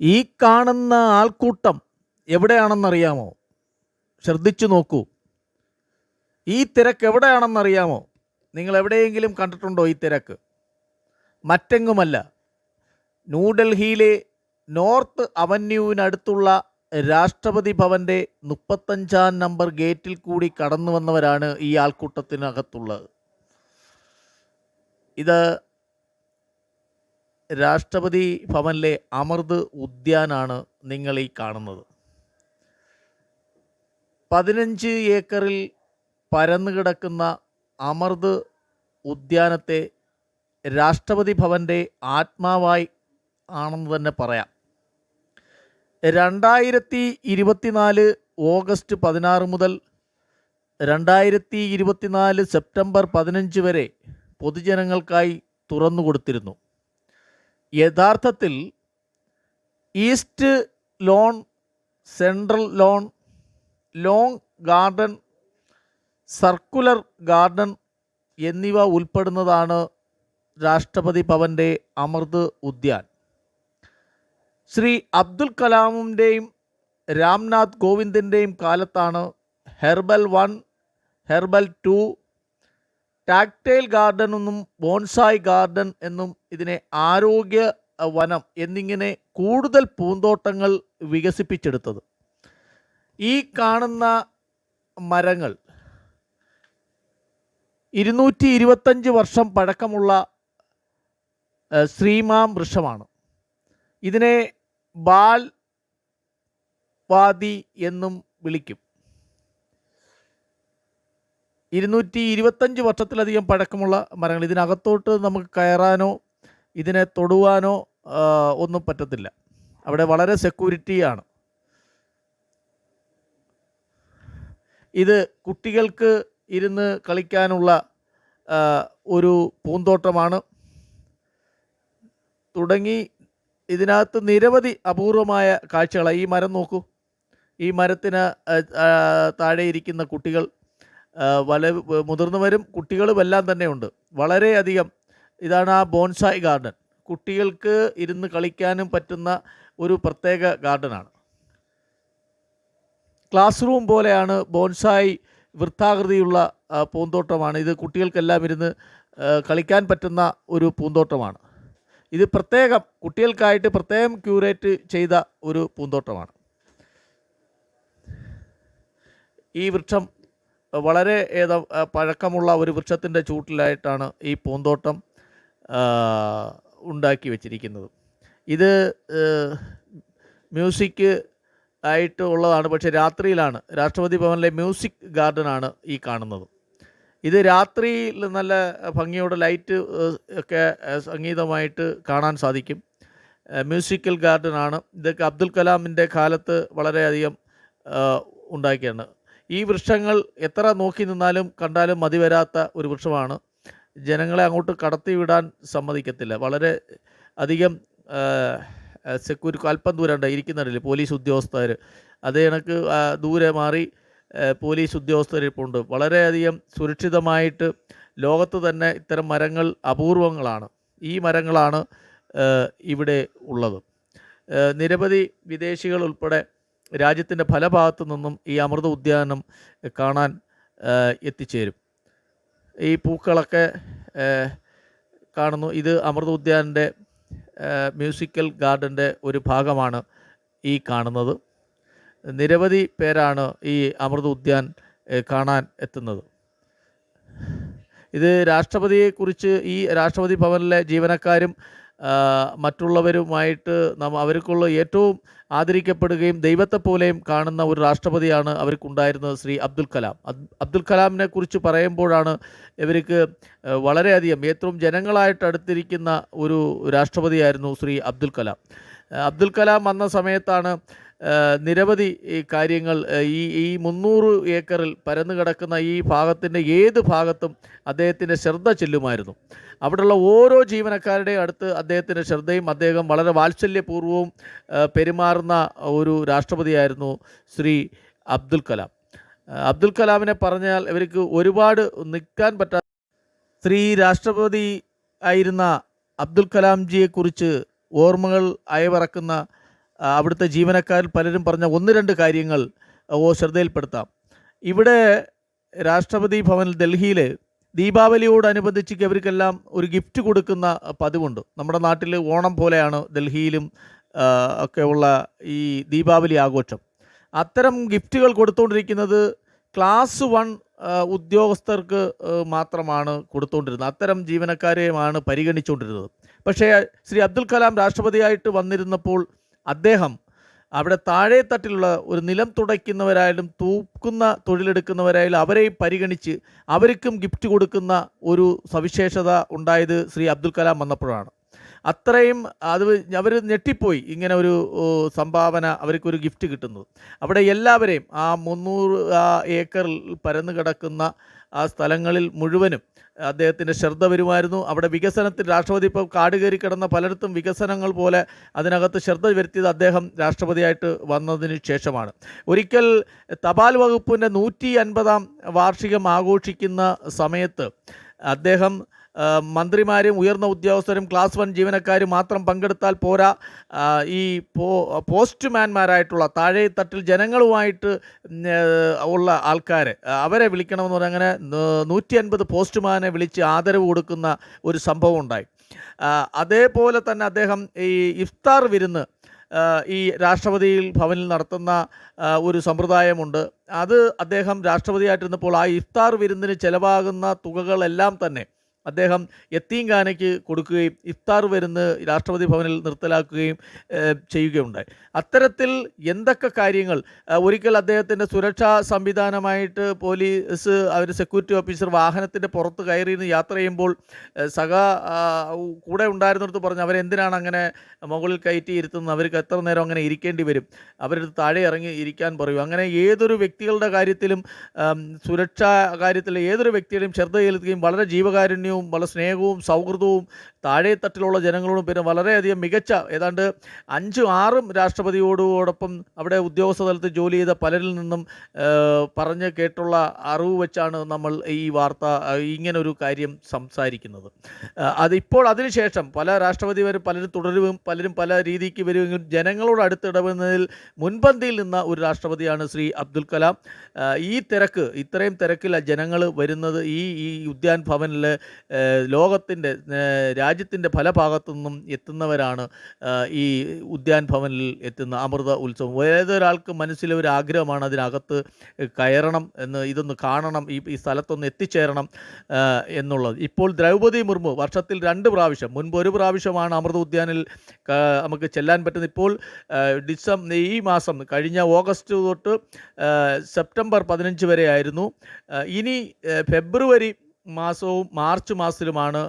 ഈ കാണുന്ന ആൾക്കൂട്ടം എവിടെയാണെന്നറിയാമോ? ശ്രദ്ധിച്ചു നോക്കൂ. ഈ തിരക്ക് എവിടെയാണെന്നറിയാമോ? നിങ്ങൾ എവിടെയെങ്കിലും കണ്ടിട്ടുണ്ടോ ഈ തിരക്ക്? മറ്റെങ്ങുമല്ല, ന്യൂഡൽഹിയിലെ നോർത്ത് അവന്യൂവിനടുത്തുള്ള രാഷ്ട്രപതി ഭവൻ്റെ 35 നമ്പർ ഗേറ്റിൽ കൂടി കടന്നു വന്നവരാണ് ഈ ആൾക്കൂട്ടത്തിനകത്തുള്ളത്. ഇത് രാഷ്ട്രപതി ഭവനിലെ അമൃത് ഉദ്യാനാണ് നിങ്ങൾ ഈ കാണുന്നത്. 15 ഏക്കറിൽ പരന്നു കിടക്കുന്ന അമൃത് ഉദ്യാനത്തെ രാഷ്ട്രപതി ഭവൻ്റെ ആത്മാവായി ആണെന്ന് തന്നെ പറയാം. 2024 ഓഗസ്റ്റ് 16 മുതൽ 2024 സെപ്റ്റംബർ 15 വരെ പൊതുജനങ്ങൾക്കായി തുറന്നു കൊടുത്തിരുന്നു. യഥാർത്ഥത്തിൽ east loan, central loan, long garden, circular garden എന്നിവ ഉൾപ്പെടുന്നതാണ് രാഷ്ട്രപതി ഭവൻ്റെ അമൃത് ഉദ്യാൻ. ശ്രീ അബ്ദുൽ കലാമിൻ്റെയും രാംനാഥ് കോവിന്ദിൻ്റെയും കാലത്താണ് ഹെർബൽ 1, ഹെർബൽ 2, ടാക്ടൈൽ ഗാർഡൻ എന്നും ബോൺസായി ഗാർഡൻ എന്നും ഇതിനെ ആരോഗ്യ വനം എന്നിങ്ങനെ കൂടുതൽ പൂന്തോട്ടങ്ങൾ വികസിപ്പിച്ചെടുത്തത്. ഈ കാണുന്ന മരങ്ങൾ 225 വർഷം പഴക്കമുള്ള ശ്രീമാം വൃക്ഷമാണ്. ഇതിനെ ബാൽ വാദി എന്നും വിളിക്കും. 225 വർഷത്തിലധികം പഴക്കമുള്ള മരങ്ങൾ. ഇതിനകത്തോട്ട് നമുക്ക് കയറാനോ ഇതിനെ തൊടുവാനോ ഒന്നും പറ്റത്തില്ല. അവിടെ വളരെ സെക്യൂരിറ്റിയാണ്. ഇത് കുട്ടികൾക്ക് ഇരുന്ന് കളിക്കാനുള്ള ഒരു പൂന്തോട്ടമാണ്. തുടങ്ങി ഇതിനകത്ത് നിരവധി അപൂർവമായ കാഴ്ചകളാണ്. ഈ മരം നോക്കൂ. ഈ മരത്തിന് താഴെ ഇരിക്കുന്ന കുട്ടികൾ, മുതിർന്നവരും കുട്ടികളും എല്ലാം തന്നെ ഉണ്ട്. വളരെയധികം. ഇതാണ് ആ ബോൺസായി ഗാർഡൻ. കുട്ടികൾക്ക് ഇരുന്ന് കളിക്കാനും പറ്റുന്ന ഒരു പ്രത്യേക ഗാർഡനാണ്. ക്ലാസ് റൂം പോലെയാണ് ബോൺസായി. വൃത്താകൃതിയുള്ള പൂന്തോട്ടമാണ് ഇത്. കുട്ടികൾക്കെല്ലാം ഇരുന്ന് കളിക്കാൻ പറ്റുന്ന ഒരു പൂന്തോട്ടമാണ് ഇത്. പ്രത്യേകം കുട്ടികൾക്കായിട്ട് പ്രത്യേകം ക്യൂറേറ്റ് ചെയ്ത ഒരു പൂന്തോട്ടമാണ്. ഈ വൃക്ഷം വളരെ പഴക്കമുള്ള ഒരു വൃക്ഷത്തിൻ്റെ ചൂട്ടിലായിട്ടാണ് ഈ പൂന്തോട്ടം ഉണ്ടാക്കി വച്ചിരിക്കുന്നത്. ഇത് മ്യൂസിക് ആയിട്ട് ഉള്ളതാണ്. പക്ഷേ രാത്രിയിലാണ്. രാഷ്ട്രപതി ഭവനിലെ മ്യൂസിക് ഗാർഡനാണ് ഈ കാണുന്നത്. ഇത് രാത്രിയിൽ നല്ല ഭംഗിയോടെ ലൈറ്റ് ഒക്കെ സംഗീതമായിട്ട് കാണാൻ സാധിക്കും. മ്യൂസിക്കൽ ഗാർഡനാണ്. ഇതൊക്കെ അബ്ദുൽ കലാമിൻ്റെ കാലത്ത് വളരെയധികം ഉണ്ടാക്കിയാണ്. ഈ വൃക്ഷങ്ങൾ എത്ര നോക്കി നിന്നാലും കണ്ടാലും മതി വരാത്ത ഒരു വൃക്ഷമാണ്. ജനങ്ങളെ അങ്ങോട്ട് കടത്തിവിടാൻ സമ്മതിക്കത്തില്ല. വളരെ അധികം സെക്യൂരിറ്റി. അല്പം ദൂരം ഇരിക്കുന്നുണ്ടല്ലോ പോലീസ് ഉദ്യോഗസ്ഥർ. അതേ കണക്ക് ദൂരെ മാറി പോലീസ് ഉദ്യോഗസ്ഥരിപ്പുണ്ട്. വളരെയധികം സുരക്ഷിതമായിട്ട്. ലോകത്ത് തന്നെ ഇത്തരം മരങ്ങൾ അപൂർവങ്ങളാണ്. ഈ മരങ്ങളാണ് ഇവിടെ ഉള്ളത്. നിരവധി വിദേശികൾ ഉൾപ്പെടെ രാജ്യത്തിൻ്റെ പല ഭാഗത്തു നിന്നും ഈ അമൃത ഉദ്യാനം കാണാൻ എത്തിച്ചേരും. ഈ പൂക്കളൊക്കെ കാണുന്നു. ഇത് അമൃത ഉദ്യാനൻ്റെ മ്യൂസിക്കൽ ഗാർഡൻ്റെ ഒരു ഭാഗമാണ് ഈ കാണുന്നത്. നിരവധി പേരാണ് ഈ അമൃത ഉദ്യാൻ കാണാൻ എത്തുന്നത്. ഇത് രാഷ്ട്രപതിയെക്കുറിച്ച് ഈ രാഷ്ട്രപതി ഭവനിലെ ജീവനക്കാരും മറ്റുള്ളവരുമായിട്ട് അവർക്കുള്ള ഏറ്റവും ആദരിക്കപ്പെടുകയും ദൈവത്തെപ്പോലെയും കാണുന്ന ഒരു രാഷ്ട്രപതിയാണ് അവർക്കുണ്ടായിരുന്നത് ശ്രീ അബ്ദുൽ കലാം. അബ്ദുൽ കലാമിനെ കുറിച്ച് പറയുമ്പോഴാണ് ഇവർക്ക് വളരെയധികം ഏറ്റവും ജനങ്ങളായിട്ട് അടുത്തിരിക്കുന്ന ഒരു രാഷ്ട്രപതിയായിരുന്നു ശ്രീ അബ്ദുൽ കലാം. അബ്ദുൽ കലാം വന്ന സമയത്താണ് നിരവധി കാര്യങ്ങൾ ഈ 300 ഏക്കറിൽ പരന്നു കിടക്കുന്ന ഈ ഭാഗത്തിൻ്റെ ഏത് ഭാഗത്തും അദ്ദേഹത്തിൻ്റെ ശ്രദ്ധ ചെല്ലുമായിരുന്നു. അവിടെയുള്ള ഓരോ ജീവനക്കാരുടെയും അടുത്ത് അദ്ദേഹത്തിൻ്റെ ശ്രദ്ധയും അദ്ദേഹം വളരെ വാത്സല്യപൂർവ്വവും പെരുമാറുന്ന ഒരു രാഷ്ട്രപതിയായിരുന്നു ശ്രീ അബ്ദുൽ കലാം. അബ്ദുൽ കലാമിനെ പറഞ്ഞാൽ ഇവർക്ക് ഒരുപാട് നിൽക്കാൻ പറ്റാത്ത. ശ്രീ രാഷ്ട്രപതി ആയിരുന്ന അബ്ദുൽ കലാംജിയെക്കുറിച്ച് ഓർമ്മകൾ അയവിറക്കുന്ന അവിടുത്തെ ജീവനക്കാരിൽ പലരും പറഞ്ഞ 1-2 കാര്യങ്ങൾ ശ്രദ്ധയിൽപ്പെടുത്താം. ഇവിടെ രാഷ്ട്രപതി ഭവനിൽ ഡൽഹിയിൽ ദീപാവലിയോടനുബന്ധിച്ച് ഇവർക്കെല്ലാം ഒരു ഗിഫ്റ്റ് കൊടുക്കുന്ന പതിവുണ്ട്. നമ്മുടെ നാട്ടിൽ ഓണം പോലെയാണ് ഡൽഹിയിലും ഒക്കെയുള്ള ഈ ദീപാവലി ആഘോഷം. അത്തരം ഗിഫ്റ്റുകൾ കൊടുത്തുകൊണ്ടിരിക്കുന്നത് ക്ലാസ് 1 ഉദ്യോഗസ്ഥർക്ക് മാത്രമാണ് കൊടുത്തുകൊണ്ടിരുന്നത്. അത്തരം ജീവനക്കാരെയുമാണ് പരിഗണിച്ചുകൊണ്ടിരുന്നത്. പക്ഷേ ശ്രീ അബ്ദുൽ കലാം രാഷ്ട്രപതിയായിട്ട് വന്നിരുന്നപ്പോൾ അദ്ദേഹം അവിടെ താഴെത്തട്ടിലുള്ള ഒരു നിലം തുടയ്ക്കുന്നവരായാലും തൂക്കുന്ന തൊഴിലെടുക്കുന്നവരായാലും അവരെയും പരിഗണിച്ച് അവർക്കും ഗിഫ്റ്റ് കൊടുക്കുന്ന ഒരു സവിശേഷത ഉണ്ടായത് ശ്രീ അബ്ദുൽ കലാം വന്നപ്പോഴാണ്. അത്രയും അവർ ഞെട്ടിപ്പോയി ഇങ്ങനെ ഒരു സംഭാവന, അവർക്കൊരു ഗിഫ്റ്റ് കിട്ടുന്നത്. അവിടെ എല്ലാവരെയും ആ 300 ഏക്കറിൽ പരന്നു കിടക്കുന്ന ആ സ്ഥലങ്ങളിൽ മുഴുവനും അദ്ദേഹത്തിൻ്റെ ശ്രദ്ധ വരുമായിരുന്നു. അവിടെ വികസനത്തിൽ രാഷ്ട്രപതി ഇപ്പോൾ കാട് കയറി കിടന്ന പലയിടത്തും വികസനങ്ങൾ പോലെ അതിനകത്ത് ശ്രദ്ധ വരുത്തിയത് അദ്ദേഹം രാഷ്ട്രപതിയായിട്ട് വന്നതിന് ശേഷമാണ്. ഒരിക്കൽ തപാൽ വകുപ്പിൻ്റെ 150-ാം വാർഷികം ആഘോഷിക്കുന്ന സമയത്ത് അദ്ദേഹം മന്ത്രിമാരും ഉയർന്ന ഉദ്യോഗസ്ഥരും ക്ലാസ് 1 ജീവനക്കാരും മാത്രം പങ്കെടുത്താൽ പോരാ, ഈ പോസ്റ്റ്മാൻമാരായിട്ടുള്ള താഴെത്തട്ടിൽ ജനങ്ങളുമായിട്ട് ഉള്ള ആൾക്കാരെ അവരെ വിളിക്കണമെന്ന് പറഞ്ഞാൽ അങ്ങനെ 150 പോസ്റ്റ്മാനെ വിളിച്ച് ആദരവ് കൊടുക്കുന്ന ഒരു സംഭവം ഉണ്ടായി. അതേപോലെ തന്നെ അദ്ദേഹം ഈ ഇഫ്താർ വിരുന്ന് ഈ രാഷ്ട്രപതി ഭവനിൽ നടത്തുന്ന ഒരു സമ്പ്രദായമുണ്ട്. അത് അദ്ദേഹം രാഷ്ട്രപതിയായിട്ടിരുന്നപ്പോൾ ആ ഇഫ്താർ വിരുന്നിന് ചിലവാകുന്ന തുകകളെല്ലാം തന്നെ അദ്ദേഹം യത്തീംഖാനയ്ക്ക് കൊടുക്കുകയും ഇഫ്താർ വിരുന്ന് രാഷ്ട്രപതി ഭവനിൽ നിർത്തലാക്കുകയും ചെയ്യുകയുണ്ടായി. അത്തരത്തിൽ എന്തൊക്കെ കാര്യങ്ങൾ, ഒരിക്കൽ അദ്ദേഹത്തിൻ്റെ സുരക്ഷാ സംവിധാനമായിട്ട് പോലീസ് അവർ സെക്യൂരിറ്റി ഓഫീസർ വാഹനത്തിൻ്റെ പുറത്ത് കയറിയിരുന്ന് യാത്ര ചെയ്യുമ്പോൾ കൂടെ ഉണ്ടായിരുന്നിടത്ത് പറഞ്ഞു അവരെന്തിനാണ് അങ്ങനെ മുകളിൽ കയറ്റി ഇരുത്തുന്നത്, അവർക്ക് എത്ര നേരം അങ്ങനെ ഇരിക്കേണ്ടി വരും, അവരെടുത്ത് താഴെ ഇറങ്ങി ഇരിക്കാൻ പറയും. അങ്ങനെ ഏതൊരു വ്യക്തികളുടെ കാര്യത്തിലും സുരക്ഷാ കാര്യത്തിൽ ഏതൊരു വ്യക്തിയുടെയും ശ്രദ്ധ ചെലുത്തുകയും വളരെ ജീവകാരുണ്യവും വളരെ സ്നേഹവും സൗഹൃദവും താഴെത്തട്ടിലുള്ള ജനങ്ങളോടും പിന്നെ വളരെയധികം മികച്ച ഏതാണ്ട് 5-6 രാഷ്ട്രപതിയോടൊപ്പം അവിടെ ഉദ്യോഗസ്ഥ തലത്തിൽ ജോലി ചെയ്ത പലരിൽ നിന്നും പറഞ്ഞ് കേട്ടുള്ള അറിവ് വെച്ചാണ് നമ്മൾ ഈ വാർത്ത ഇങ്ങനൊരു കാര്യം സംസാരിക്കുന്നത്. അതിപ്പോൾ അതിനുശേഷം പല രാഷ്ട്രപതിമാരും പലരും തുടരുകയും പലരും പല രീതിക്ക് വരുമെങ്കിലും ജനങ്ങളോട് അടുത്തിടപെടുന്നതിൽ മുൻപന്തിയിൽ നിന്ന ഒരു രാഷ്ട്രപതിയാണ് ശ്രീ അബ്ദുൽ കലാം. ഇത്രയും തിരക്കിൽ ജനങ്ങൾ വരുന്നത് ഈ ഉദ്യാൻ ഭവനിൽ ലോകത്തിൻ്റെ രാജ്യത്തിൻ്റെ പല ഭാഗത്തു നിന്നും എത്തുന്നവരാണ് ഈ ഉദ്യാൻ ഭവനിൽ എത്തുന്ന അമൃത ഉത്സവം. ഏതൊരാൾക്ക് മനസ്സിലെ ഒരു ആഗ്രഹമാണ് അതിനകത്ത് കയറണം എന്ന്, ഇതൊന്ന് കാണണം, ഈ സ്ഥലത്തൊന്ന് എത്തിച്ചേരണം എന്നുള്ളത്. ഇപ്പോൾ ദ്രൗപദി മുർമു വർഷത്തിൽ 2 പ്രാവശ്യം, മുൻപ് 1 പ്രാവശ്യമാണ് അമൃത ഉദ്യാനിൽ നമുക്ക് ചെല്ലാൻ പറ്റുന്നത്. ഇപ്പോൾ ഈ മാസം കഴിഞ്ഞ ഓഗസ്റ്റ് തൊട്ട് സെപ്റ്റംബർ 15 വരെ ആയിരുന്നു. ഇനി ഫെബ്രുവരി മാസവും മാർച്ച് മാസത്തിലുമാണ്